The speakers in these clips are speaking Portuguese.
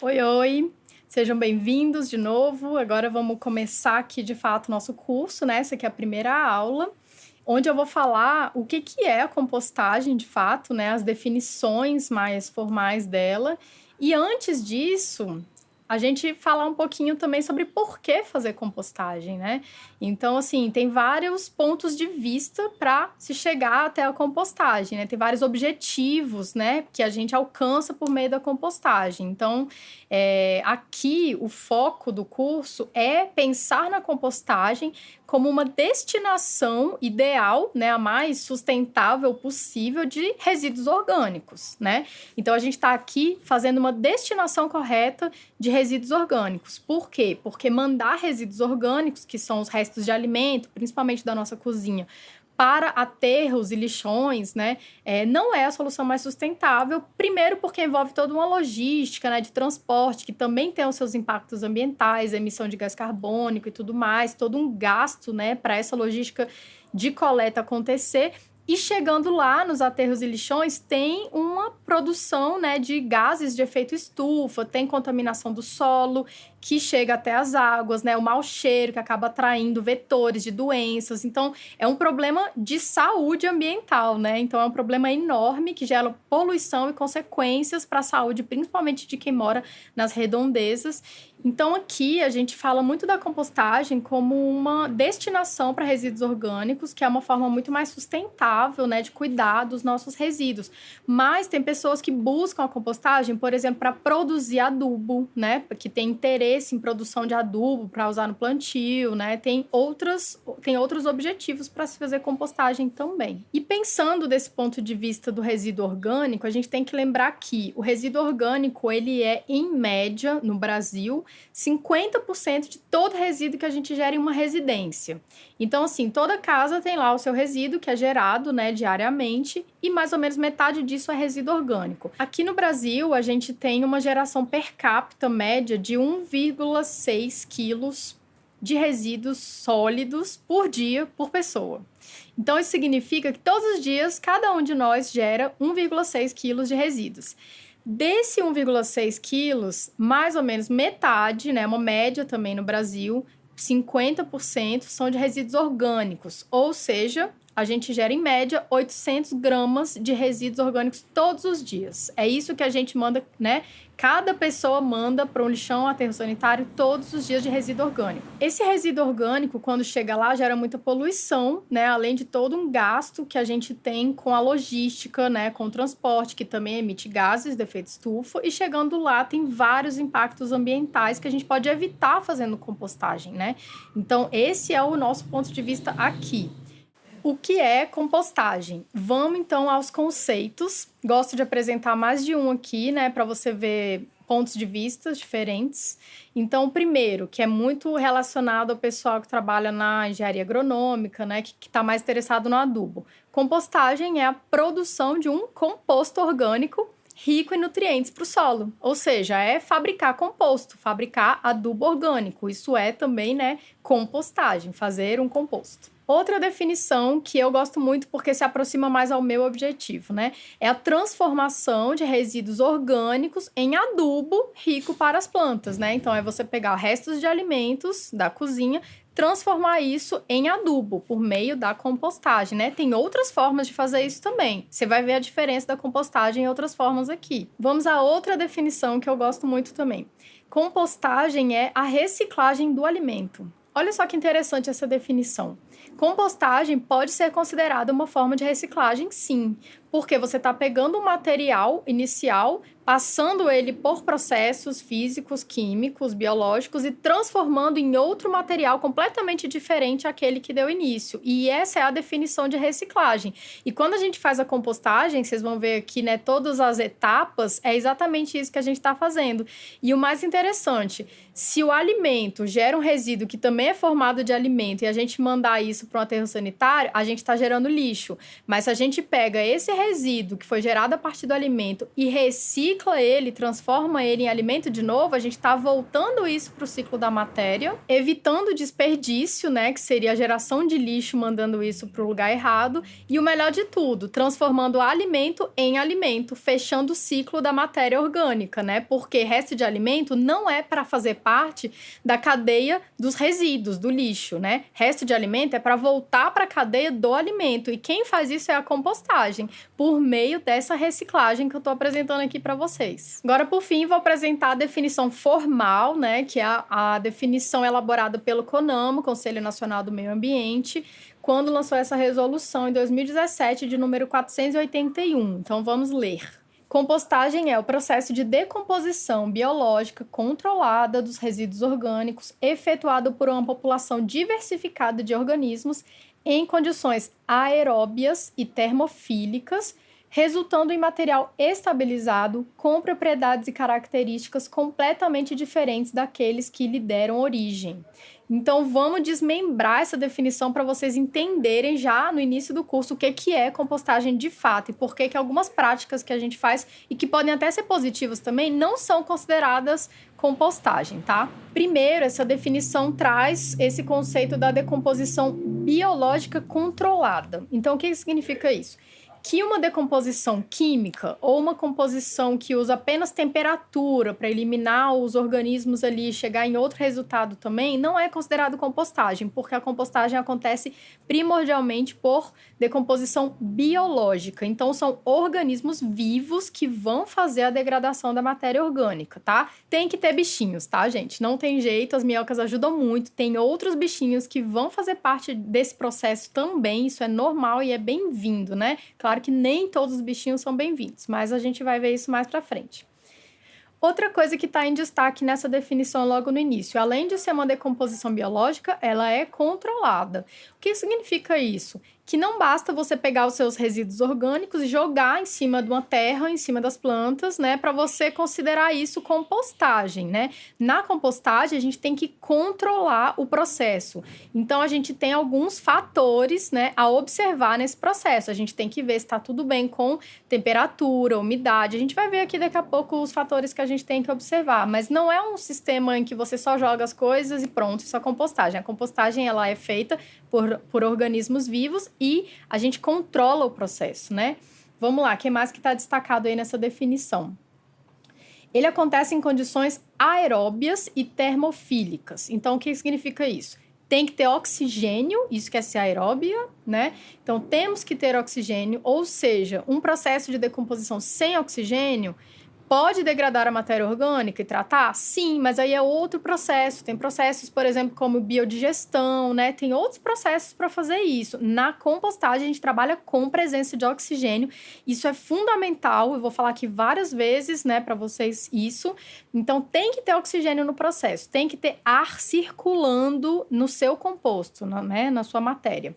Oi, oi! Sejam bem-vindos de novo. Agora vamos começar aqui, de fato, o nosso curso, né? Essa aqui é a primeira aula, onde eu vou falar o que é a compostagem, de fato, né? As definições mais formais dela. E antes disso, a gente falar um pouquinho também sobre por que fazer compostagem, né? Então, assim, tem vários pontos de vista para se chegar até a compostagem, né? Tem vários objetivos, né? Que a gente alcança por meio da compostagem. Então, aqui o foco do curso é pensar na compostagem como uma destinação ideal, né, a mais sustentável possível de resíduos orgânicos, né? Então a gente está aqui fazendo uma destinação correta de resíduos orgânicos. Por quê? Porque mandar resíduos orgânicos, que são os restos de alimento, principalmente da nossa cozinha, para aterros e lixões, né, não é a solução mais sustentável. Primeiro porque envolve toda uma logística, né, de transporte, que também tem os seus impactos ambientais, emissão de gás carbônico e tudo mais, todo um gasto, né, para essa logística de coleta acontecer. E chegando lá nos aterros e lixões, tem uma produção, né, de gases de efeito estufa, tem contaminação do solo, que chega até as águas, né, o mau cheiro, que acaba atraindo vetores de doenças. Então, é um problema de saúde ambiental, né? Então, é um problema enorme que gera poluição e consequências para a saúde, principalmente de quem mora nas redondezas. Então, aqui a gente fala muito da compostagem como uma destinação para resíduos orgânicos, que é uma forma muito mais sustentável, né, de cuidar dos nossos resíduos. Mas tem pessoas que buscam a compostagem, por exemplo, para produzir adubo, né, que tem interesse em produção de adubo para usar no plantio, né, tem outros objetivos para se fazer compostagem também. E pensando desse ponto de vista do resíduo orgânico, a gente tem que lembrar que o resíduo orgânico, ele é, em média, no Brasil, 50% de todo resíduo que a gente gera em uma residência. Então, assim, toda casa tem lá o seu resíduo que é gerado, né, diariamente, e mais ou menos metade disso é resíduo orgânico. Aqui no Brasil, a gente tem uma geração per capita média de 1,6 quilos de resíduos sólidos por dia, por pessoa. Então, isso significa que todos os dias, cada um de nós gera 1,6 quilos de resíduos. Desse 1,6 quilos, mais ou menos metade, né, uma média também no Brasil, 50% são de resíduos orgânicos, ou seja, a gente gera em média 800 gramas de resíduos orgânicos todos os dias. É isso que a gente manda, né? Cada pessoa manda para um lixão, aterro sanitário, todos os dias de resíduo orgânico. Esse resíduo orgânico, quando chega lá, gera muita poluição, né? Além de todo um gasto que a gente tem com a logística, né? Com o transporte, que também emite gases de efeito estufa. E chegando lá, tem vários impactos ambientais que a gente pode evitar fazendo compostagem, né? Então, esse é o nosso ponto de vista aqui. O que é compostagem? Vamos então aos conceitos. Gosto de apresentar mais de um aqui, né, para você ver pontos de vista diferentes. Então, o primeiro, que é muito relacionado ao pessoal que trabalha na engenharia agronômica, né, que está mais interessado no adubo. Compostagem é a produção de um composto orgânico rico em nutrientes para o solo. Ou seja, é fabricar composto, fabricar adubo orgânico. Isso é também, né, compostagem, fazer um composto. Outra definição que eu gosto muito porque se aproxima mais ao meu objetivo, né? É a transformação de resíduos orgânicos em adubo rico para as plantas, né? Então, é você pegar restos de alimentos da cozinha, transformar isso em adubo por meio da compostagem, né? Tem outras formas de fazer isso também. Você vai ver a diferença da compostagem em outras formas aqui. Vamos a outra definição que eu gosto muito também. Compostagem é a reciclagem do alimento. Olha só que interessante essa definição. Compostagem pode ser considerada uma forma de reciclagem, sim, porque você está pegando um material inicial, passando ele por processos físicos, químicos, biológicos e transformando em outro material completamente diferente àquele que deu início. E essa é a definição de reciclagem. E quando a gente faz a compostagem, vocês vão ver aqui, né, todas as etapas, é exatamente isso que a gente está fazendo. E o mais interessante, se o alimento gera um resíduo que também é formado de alimento e a gente mandar isso para um aterro sanitário, a gente está gerando lixo. Mas se a gente pega esse resíduo que foi gerado a partir do alimento e recicla ele, transforma ele em alimento de novo, a gente está voltando isso para o ciclo da matéria, evitando o desperdício, né, que seria a geração de lixo mandando isso para o lugar errado, e o melhor de tudo, transformando alimento em alimento, fechando o ciclo da matéria orgânica, né, porque resto de alimento não é para fazer parte da cadeia dos resíduos, do lixo, né, resto de alimento é para voltar para a cadeia do alimento, e quem faz isso é a compostagem, por meio dessa reciclagem que eu estou apresentando aqui para vocês. Agora, por fim, vou apresentar a definição formal, né, que é a definição elaborada pelo CONAMA, Conselho Nacional do Meio Ambiente, quando lançou essa resolução em 2017, de número 481. Então, vamos ler. Compostagem é o processo de decomposição biológica controlada dos resíduos orgânicos efetuado por uma população diversificada de organismos em condições aeróbias e termofílicas, resultando em material estabilizado com propriedades e características completamente diferentes daqueles que lhe deram origem. Então, vamos desmembrar essa definição para vocês entenderem já no início do curso o que é compostagem de fato e por que algumas práticas que a gente faz e que podem até ser positivas também não são consideradas compostagem, tá? Primeiro, essa definição traz esse conceito da decomposição biológica controlada. Então, o que significa isso? Que uma decomposição química ou uma composição que usa apenas temperatura para eliminar os organismos ali e chegar em outro resultado também, não é considerado compostagem, porque a compostagem acontece primordialmente por decomposição biológica. Então, são organismos vivos que vão fazer a degradação da matéria orgânica, tá? Tem que ter bichinhos, tá, gente? Não tem jeito, as minhocas ajudam muito. Tem outros bichinhos que vão fazer parte desse processo também, isso é normal e é bem-vindo, né? Claro que nem todos os bichinhos são bem-vindos, mas a gente vai ver isso mais pra frente. Outra coisa que está em destaque nessa definição logo no início, além de ser uma decomposição biológica, ela é controlada. O que significa isso? Que não basta você pegar os seus resíduos orgânicos e jogar em cima de uma terra, em cima das plantas, né, para você considerar isso compostagem, né? Na compostagem, a gente tem que controlar o processo. Então, a gente tem alguns fatores, né, a observar nesse processo. A gente tem que ver se está tudo bem com temperatura, umidade. A gente vai ver aqui daqui a pouco os fatores que a gente tem que observar, mas não é um sistema em que você só joga as coisas e pronto, isso é compostagem. A compostagem, ela é feita por organismos vivos e a gente controla o processo, né? Vamos lá, o que mais que está destacado aí nessa definição? Ele acontece em condições aeróbias e termofílicas. Então, o que significa isso? Tem que ter oxigênio, isso quer ser aeróbia, né? Então, temos que ter oxigênio, ou seja, um processo de decomposição sem oxigênio pode degradar a matéria orgânica e tratar? Sim, mas aí é outro processo. Tem processos, por exemplo, como biodigestão, né? Tem outros processos para fazer isso. Na compostagem, a gente trabalha com presença de oxigênio. Isso é fundamental. Eu vou falar aqui várias vezes, né, para vocês isso. Então, tem que ter oxigênio no processo. Tem que ter ar circulando no seu composto, né, na sua matéria.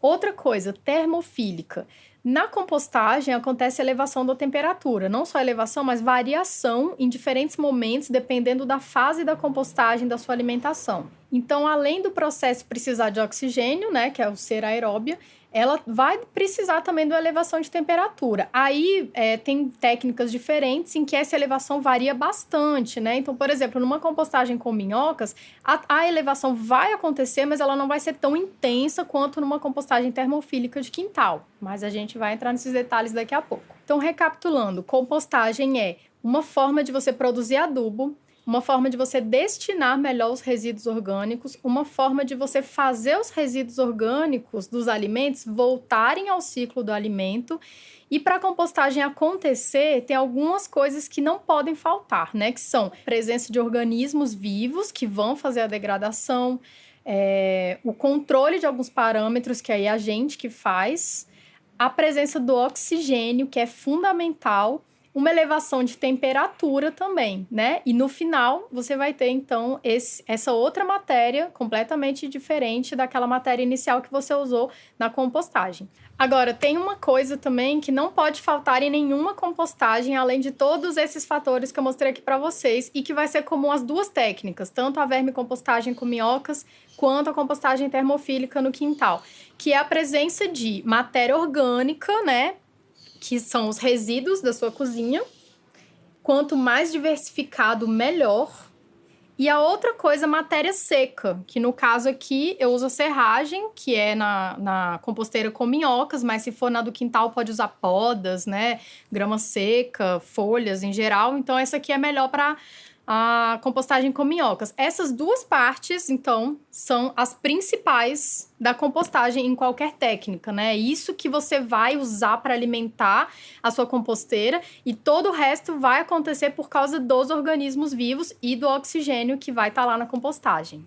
Outra coisa, termofílica. Na compostagem, acontece elevação da temperatura. Não só elevação, mas variação em diferentes momentos, dependendo da fase da compostagem da sua alimentação. Então, além do processo precisar de oxigênio, né, que é o ser aeróbia, ela vai precisar também de uma elevação de temperatura. Aí, tem técnicas diferentes em que essa elevação varia bastante, né? Então, por exemplo, numa compostagem com minhocas, a elevação vai acontecer, mas ela não vai ser tão intensa quanto numa compostagem termofílica de quintal. Mas a gente vai entrar nesses detalhes daqui a pouco. Então, recapitulando, compostagem é uma forma de você produzir adubo, uma forma de você destinar melhor os resíduos orgânicos, uma forma de você fazer os resíduos orgânicos dos alimentos voltarem ao ciclo do alimento. E para a compostagem acontecer, tem algumas coisas que não podem faltar, né? Que são a presença de organismos vivos que vão fazer a degradação, o controle de alguns parâmetros, que aí é a gente que faz, a presença do oxigênio, que é fundamental, uma elevação de temperatura também, né? E no final, você vai ter, então, essa outra matéria completamente diferente daquela matéria inicial que você usou na compostagem. Agora, tem uma coisa também que não pode faltar em nenhuma compostagem, além de todos esses fatores que eu mostrei aqui para vocês, e que vai ser comum às duas técnicas, tanto a vermicompostagem com minhocas, quanto a compostagem termofílica no quintal, que é a presença de matéria orgânica, né? que são os resíduos da sua cozinha. Quanto mais diversificado, melhor. E a outra coisa, matéria seca, que no caso aqui eu uso a serragem, que é na composteira com minhocas, mas se for na do quintal pode usar podas, né? Grama seca, folhas em geral. Então essa aqui é melhor para a compostagem com minhocas. Essas duas partes, então, são as principais da compostagem em qualquer técnica, né? Isso que você vai usar para alimentar a sua composteira e todo o resto vai acontecer por causa dos organismos vivos e do oxigênio que vai estar lá na compostagem.